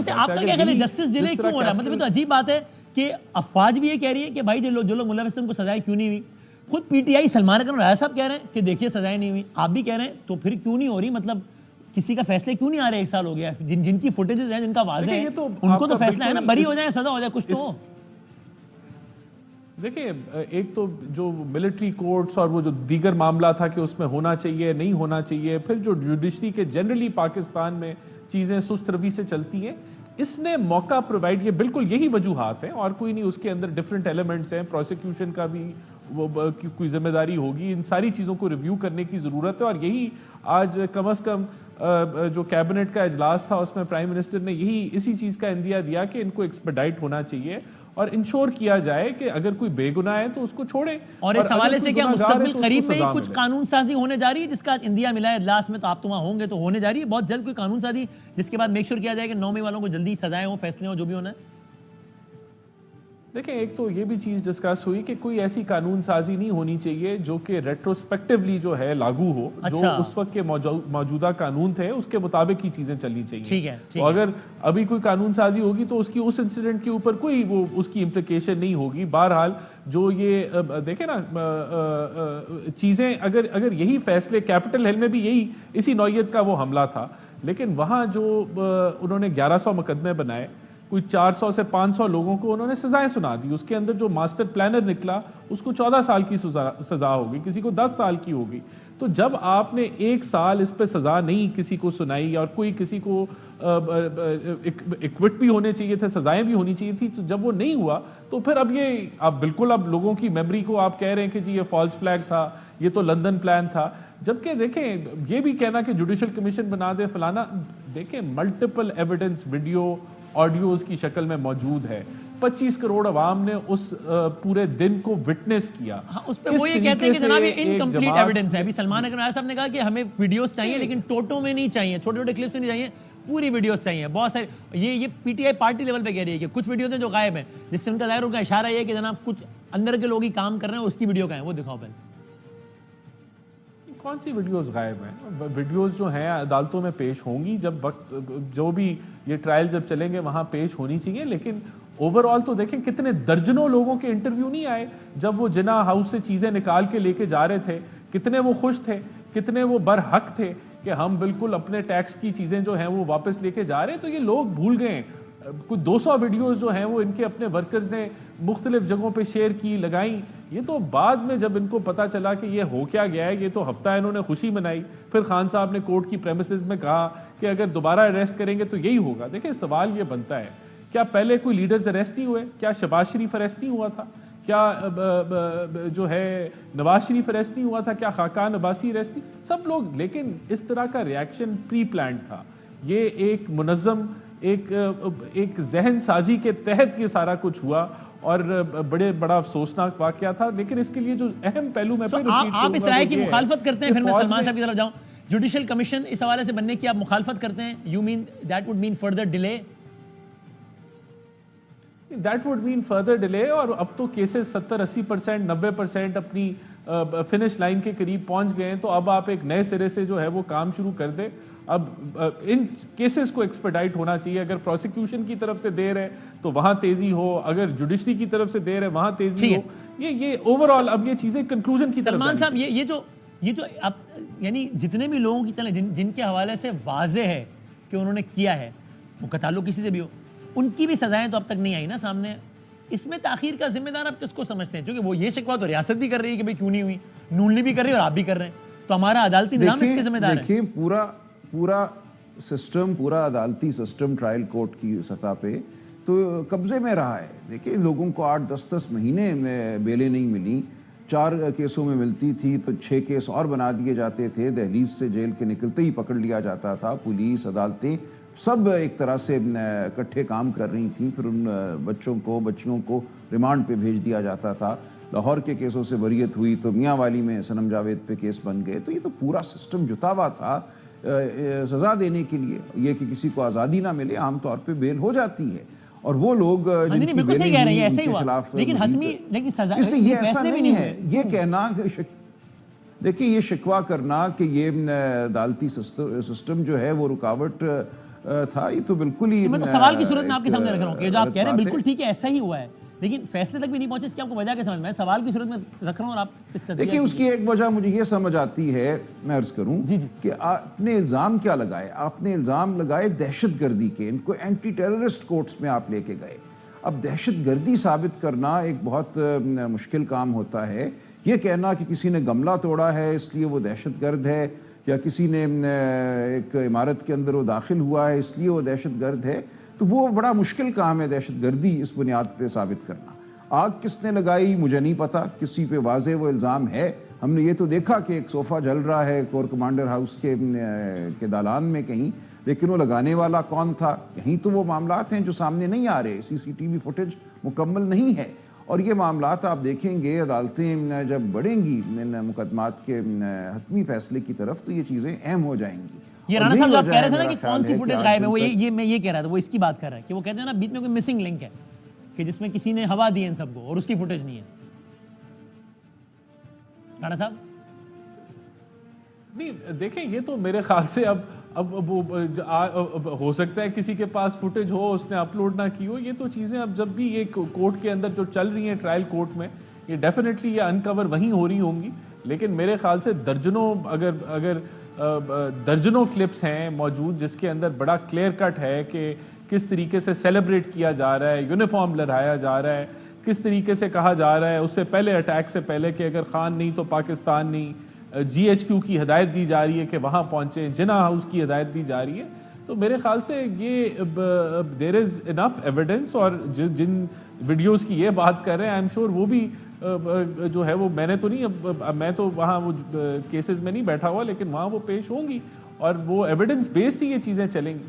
ویسے آپ کا کیا خیال ہے جسٹس ڈیلے کیوں ہو رہا ہے؟ مطلب یہ تو عجیب بات ہے کہ افواج بھی یہ کہہ رہی ہے کہ بھائی جو لوگ ملا وسیم کو سزائیں کیوں نہیں ہوئی، خود پی ٹی آئی سلمان اکرم راجہ صاحب کہہ رہے ہیں کہ دیکھیے سزائیں نہیں ہوئی، آپ بھی کہہ رہے ہیں، تو پھر کیوں نہیں ہو رہی؟ مطلب کسی کا فیصلے کیوں نہیں آ رہے؟ 1 سال ہو گیا ہے، جن کی فوٹیجز ہیں، جن کا واضح ہے، ان کو تو فیصلہ ہے نا، بری ہو جائیں سزا ہو جائے کچھ تو ہو۔ دیکھیں ایک تو جو ملٹری کورٹس اور وہ جو دیگر معاملہ تھا کہ اس میں ہونا چاہیے نہیں ہونا چاہیے، پھر جو جوڈیشری کے جنرلی پاکستان میں چیزیں سست روی سے چلتی ہیں، اس نے موقع پرووائڈ، یہ بالکل یہی وجوہات ہیں اور کوئی نہیں، اس کے اندر ڈفرینٹ ایلیمنٹس ہیں، پروسیکیوشن کا بھی وہ کوئی ذمہ داری ہوگی، ان ساری چیزوں کو ریویو کرنے کی ضرورت ہے، اور یہی آج کم از کم جو کیبنٹ کا اجلاس تھا اس میں پرائم منسٹر نے اسی چیز کا عندیہ دیا کہ ان کو ایکسپیڈائٹ ہونا چاہیے اور انشور کیا جائے کہ اگر کوئی بے گناہ ہے تو اس کو چھوڑیں۔ اور اس حوالے سے کیا مستقبل قریب میں ہی کچھ قانون سازی ہونے جا رہی ہے جس کا عندیہ ملا ہے اجلاس میں؟ تو آپ تو وہاں ہوں گے، تو ہونے جا رہی ہے بہت جلد کوئی قانون سازی جس کے بعد میک شور کیا جائے کہ 9 مئی والوں کو جلدی سزائیں ہوں، فیصلے ہوں، جو بھی ہونا ہے؟ دیکھیں ایک تو یہ بھی چیز ڈسکس ہوئی کہ کوئی ایسی قانون سازی نہیں ہونی چاہیے جو کہ ریٹروسپیکٹیولی جو ہے لاگو ہو، جو اس وقت کے موجودہ قانون تھے اس کے مطابق ہی چیزیں چلنی چاہیے۔ تو اگر ابھی کوئی قانون سازی ہوگی تو اس انسیڈنٹ کے اوپر کوئی وہ اس کی امپلیکیشن نہیں ہوگی۔ بہرحال جو یہ دیکھیں نا چیزیں، اگر یہی فیصلے کیپٹل ہل میں بھی اسی نوعیت کا وہ حملہ تھا، لیکن وہاں جو انہوں نے 1100 مقدمے بنائے، کوئی 400 سے 500 لوگوں کو انہوں نے سزائیں سنا دی، اس کے اندر جو ماسٹر پلانر نکلا اس کو 14 سال کی سزا ہوگی، کسی کو 10 سال کی ہوگی۔ تو جب آپ نے 1 سال اس پہ سزا نہیں کسی کو سنائی اور کوئی کسی کو ایکوٹ بھی ہونے چاہیے تھے، سزائیں بھی ہونی چاہیے تھی، تو جب وہ نہیں ہوا تو پھر اب یہ آپ بالکل اب لوگوں کی میموری کو آپ کہہ رہے ہیں کہ جی یہ فالس فلیگ تھا، یہ تو لندن پلان تھا، جبکہ دیکھیں یہ بھی کہنا کہ جوڈیشل کمیشن بنا دے فلانا، دیکھیں ملٹیپل ایویڈنس ویڈیو آڈیوز کی شکل میں موجود ہے، 25 کروڑ عوام نے اس پورے دن کو وٹنس کیا۔ اس پہ وہ یہ کہتے ہیں کہ جناب یہ انکمپلیٹ ایویڈنس ہے۔ ابھی سلمان اکرم راجہ صاحب نے کہا کہ ہمیں ویڈیوز چاہیے لیکن ٹوٹو میں نہیں چاہیے، چھوٹے چھوٹے کلپس نہیں چاہیے، پوری ویڈیوز چاہیے۔ بہت سارے یہ P T I party level پہ کہہ رہی ہے کہ کچھ ویڈیوز ہیں جو غائب ہیں، جس سے ان کا ظاہر ہو کا اشارہ یہ ہے کہ جناب کچھ اندر کے لوگ ہی کام کر رہے ہیں، اس کی ویڈیو کا ہے، وہ دکھاؤ پہلے۔ کون سی ویڈیوز غائب ہیں؟ ویڈیوز جو ہیں عدالتوں میں پیش ہوں گی، جب وقت جو بھی یہ ٹرائل جب چلیں گے وہاں پیش ہونی چاہیے، لیکن اوور آل تو دیکھیں کتنے درجنوں لوگوں کے انٹرویو نہیں آئے جب وہ جنا ہاؤس سے چیزیں نکال کے لے کے جا رہے تھے، کتنے وہ خوش تھے، کتنے وہ برحق تھے کہ ہم بالکل اپنے ٹیکس کی چیزیں جو ہیں وہ واپس لے کے جا رہے ہیں۔ تو یہ لوگ بھول گئے ہیں، کچھ 200 ویڈیوز جو ہیں وہ ان کے اپنے ورکرز نے مختلف جگہوں پہ شیئر کی، لگائیں، یہ تو بعد میں جب ان کو پتا چلا کہ یہ ہو کیا گیا ہے، یہ تو ہفتہ انہوں نے خوشی منائی، پھر خان صاحب نے کورٹ کی پریمیسز میں کہا کہ اگر دوبارہ اریسٹ کریں گے تو یہی ہوگا۔ دیکھیں سوال یہ بنتا ہے، کیا پہلے کوئی لیڈرز اریسٹ نہیں ہوئے؟ کیا شہباز شریف اریسٹ نہیں ہوا تھا؟ کیا جو ہے نواز شریف اریسٹ نہیں ہوا تھا؟ کیا خاقان عباسی اریسٹ نہیں؟ سب لوگ، لیکن اس طرح کا ریاکشن پری پلانڈ تھا، یہ ایک منظم ایک ذہن سازی کے تحت یہ سارا کچھ ہوا اور بڑا افسوسناک واقعہ تھا۔ لیکن اس کے لیے جو اہم پہلو میں آپ اس رائے کی مخالفت کرتے ہیں، پھر میں سلمان صاحب کی طرف جاؤں، جوڈیشل کمیشن اس حوالے سے بننے کی آپ مخالفت کرتے ہیں؟ You mean that would mean further delay? That would mean further delay, اور اب تو کیسز 70-80%، 90% اپنی فنش لائن کے قریب پہنچ گئے ہیں، تو اب آپ ایک نئے سرے سے جو ہے وہ کام شروع کر دیں۔ اب ان کیسز کو ایکسپیڈائٹ ہونا چاہیے، اگر پروسیکیوشن کی طرف سے دیر ہے تو وہاں تیزی ہو، اگر جوڈیشری کی طرف سے دیر ہے وہاں تیزی ہو، یہ اوور آل اب یہ چیزیں کنکلوژن کی طرف۔ سلمان صاحب یہ جو اب یعنی جتنے بھی لوگوں کی چلیں جن کے حوالے سے واضح ہے کہ انہوں نے کیا ہے، وہ کا تعلق کسی سے بھی ہو، ان کی بھی سزائیں تو اب تک نہیں آئی نا سامنے۔ اس میں تاخیر کا ذمہ دار آپ کس کو سمجھتے ہیں؟ کیونکہ وہ یہ شکوہ تو ریاست بھی کر رہی ہے کہ بھئی کیوں نہیں ہوئی، نون لیگ بھی کر رہی ہے اور آپ بھی کر رہے ہیں، تو ہمارا عدالتی نظام اس کے ذمہ دار ہے۔ دیکھیں پورا سسٹم، پورا عدالتی سسٹم ٹرائل کورٹ کی سطح پہ تو قبضے میں رہا ہے۔ دیکھیں لوگوں کو 8-10 مہینے میں بیلیں نہیں ملی، 4 کیسوں میں ملتی تھی تو 6 کیس اور بنا دیے جاتے تھے، دہلیز سے جیل کے نکلتے ہی پکڑ لیا جاتا تھا، پولیس عدالتیں سب ایک طرح سے اکٹھے کام کر رہی تھیں، پھر ان بچیوں کو ریمانڈ پہ بھیج دیا جاتا تھا۔ لاہور کے کیسوں سے بریت ہوئی تو میاں والی میں صنم جاوید پہ کیس بن گئے، تو یہ تو پورا سسٹم جتا ہوا تھا سزا دینے کے لیے۔ یہ کہ کسی کو آزادی نہ ملے، عام طور پہ بیل ہو جاتی ہے، اور وہ لوگ جن کی بیلیں ہوئی ان کے خلاف، اس لیے یہ ایسا نہیں ہے یہ کہنا، دیکھیں یہ شکوہ کرنا کہ یہ عدالتی سسٹم جو ہے وہ رکاوٹ تھا, یہ تو بالکل ہی میں تو سوال کی صورت میں آپ کے ایک سامنے رکھ رہا ہوں کہ جو آپ غلط کہہ رہے ہیں بات ہے. بالکل ٹھیک ہے, ایسا ہی ہوا ہے, لیکن فیصلے تک بھی نہیں پہنچے, اس کی آپ کو وجہ کیا سمجھ میں, سوال کی صورت میں رکھ رہا ہوں اور آپ اس تجزیہ دیکھیں اس کی ایک وجہ مجھے یہ سمجھ آتی ہے, میں عرض کروں کہ آپ نے الزام کیا لگائے, آپ نے الزام لگائے دہشت گردی کے, ان کو اینٹی ٹیررسٹ کورٹس میں آپ لے کے گئے. اب دہشت گردی ثابت کرنا ایک بہت مشکل کام ہوتا ہے. یہ کہنا کہ کسی نے گملہ توڑا ہے اس لیے وہ دہشت گرد ہے, یا کسی نے ایک عمارت کے اندر وہ داخل ہوا ہے اس لیے وہ دہشت گرد ہے, تو وہ بڑا مشکل کام ہے دہشت گردی اس بنیاد پہ ثابت کرنا. آگ کس نے لگائی مجھے نہیں پتا, کسی پہ واضح وہ الزام ہے. ہم نے یہ تو دیکھا کہ ایک صوفہ جل رہا ہے کور کمانڈر ہاؤس کے دالان میں کہیں, لیکن وہ لگانے والا کون تھا, یہیں تو وہ معاملات ہیں جو سامنے نہیں آ رہے, سی سی ٹی وی فوٹیج مکمل نہیں ہے. اور یہ معاملات آپ دیکھیں گے عدالتیں جب بڑھیں گی ان مقدمات کے حتمی فیصلے کی طرف تو یہ چیزیں اہم ہو جائیں گی. یہ رانا صاحب جو آپ کہہ رہے تھے نا کہ کون سی فوٹیج غائب ہے, وہ یہ میں یہ کہہ رہا تھا, وہ اس کی بات کر رہا ہے کہ وہ کہتے ہیں نا بیچ میں کوئی مسنگ لنک ہے کہ جس میں کسی نے ہوا دی ہے ان سب کو اور اس کی فوٹیج نہیں ہے. رانا صاحب نہیں دیکھیں, یہ تو میرے خیال سے اب ہو سکتا ہے کسی کے پاس فوٹیج ہو, اس نے اپلوڈ نہ کی ہو. یہ تو چیزیں اب جب بھی یہ کورٹ کے اندر جو چل رہی ہیں ٹرائل کورٹ میں, یہ ڈیفینیٹلی یہ انکور وہیں ہو رہی ہوں گی. لیکن میرے خیال سے اگر درجنوں کلپس ہیں موجود جس کے اندر بڑا کلیئر کٹ ہے کہ کس طریقے سے سیلیبریٹ کیا جا رہا ہے, یونیفارم لہرایا جا رہا ہے, کس طریقے سے کہا جا رہا ہے اس سے پہلے, اٹیک سے پہلے, کہ اگر خان نہیں تو پاکستان نہیں. جی ایچ کیو کی ہدایت دی جا رہی ہے کہ وہاں پہنچیں, جناح ہاؤس کی ہدایت دی جا رہی ہے. تو میرے خیال سے یہ دیر از انف ایویڈنس, اور جن ویڈیوز کی یہ بات کر رہے ہیں آئی ایم شیور وہ بھی جو ہے وہ میں نے تو نہیں, میں تو وہاں وہ کیسز میں نہیں بیٹھا ہوا, لیکن وہاں وہ پیش ہوں گی اور وہ ایویڈنس بیسڈ ہی یہ چیزیں چلیں گی.